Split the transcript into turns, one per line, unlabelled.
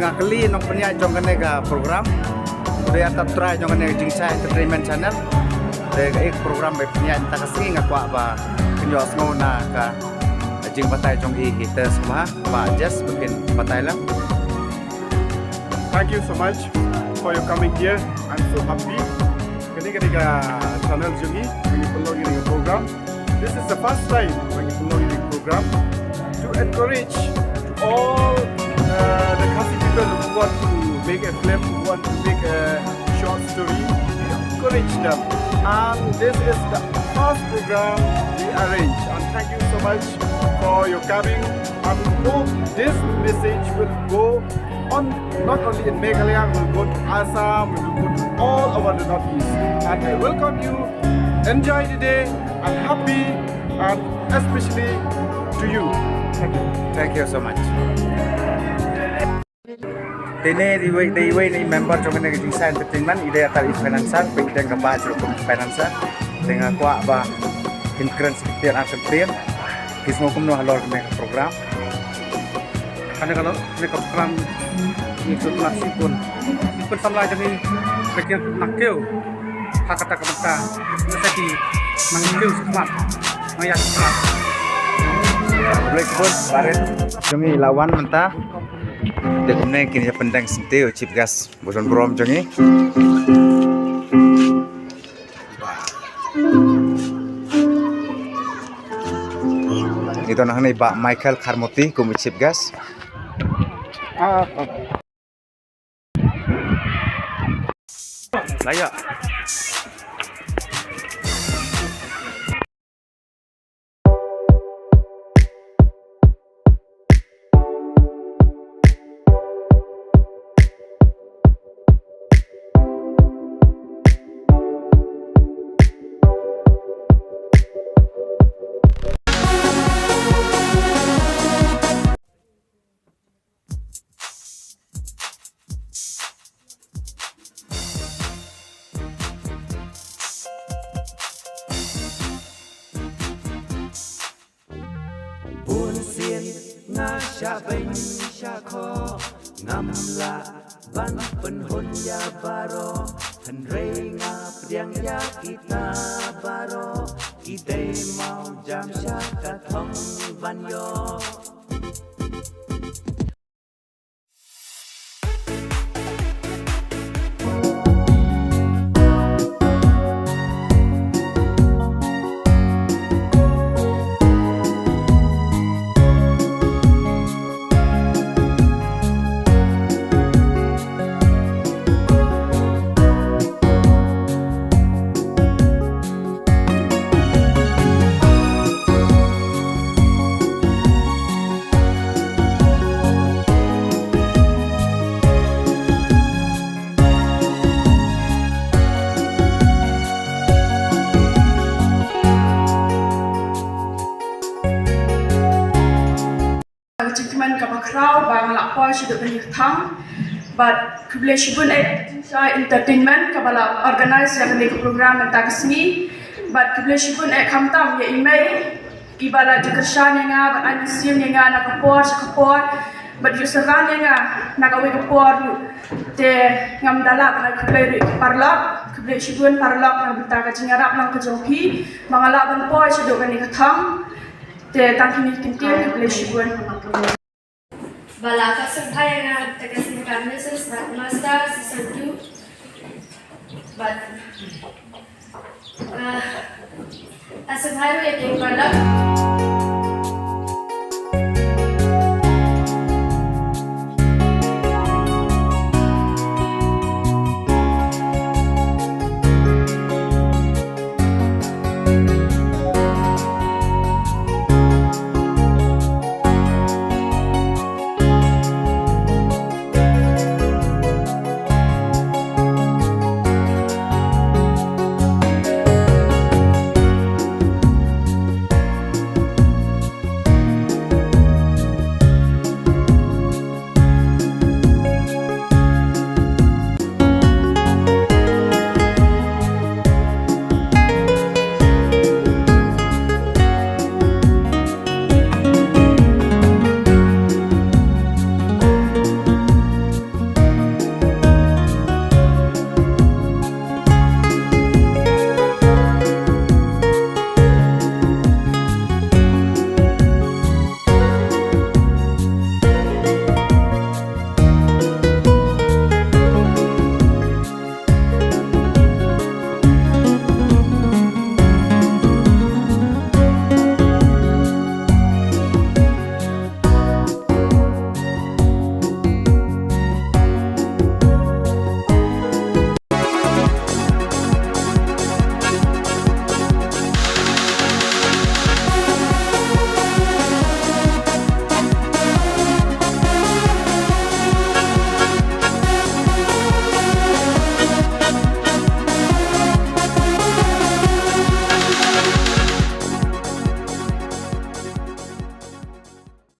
tengah kali nong penyak jong kene ka program. Udah atap try jong kene Jingshai Entertainment Channel. Dari program by penyak tak kesing ngakwa ba kenyo ngona ka jing patai jong kita semua Pak Jas bikin patai lah.
Thank you so much for your coming here. I'm so happy. Ketika channel Jungi when you follow the program. This is the first time when you follow the program to encourage all the country people who want to make a film, who want to make a short story. Encourage them. And this is the first program we arrange. And thank you so much for your coming. And we hope this message will go on not only in Meghalaya, we will go to Assam, we will go to all over the Northeast. And I welcome you. Enjoy the day. I'm happy, and especially to you. Thank you.
Thank you so much. Tene di ni member jong kene Jingshai Entertainment ide atar financial pekidang ka ba jero financial dengan kuat ba increment sekian akan kismo kumno halor kene program. Karena kalau mereka program itu telah sipun sampai jadi bagian nakil hak kata kata jadi mangkil sekelat mayak sekelat boleh pun baret jongi lawan mentah dekune kini pendang sente chip gas bosan brom jongi itu nah ni Pak Michael Karmoti kum chip gas layak
Sha beng sha kho ngam la ban pen hon ya baro han re nga priang ya kita baro ide mau jam sha ka thong ban yo
Cuman kapal crowd bang lapor sudah banyak tang, but kebelah shibun Jingshai Entertainment kapal organize yang ni program mentang seni, but kebelah shibun kamtam ya email ibala jekersan yang but anisim yang nak kapor, but juseran yang nak awak kapor te ngam dalak nak kebelah shibun parlak yang mentang jingarap nak kejoki, mengalak benpoy sudah banyak tang, te tangkini kintir kebelah shibun.
Bala kasabay nga tagasing kamises na master season 2 but asabay ro yung product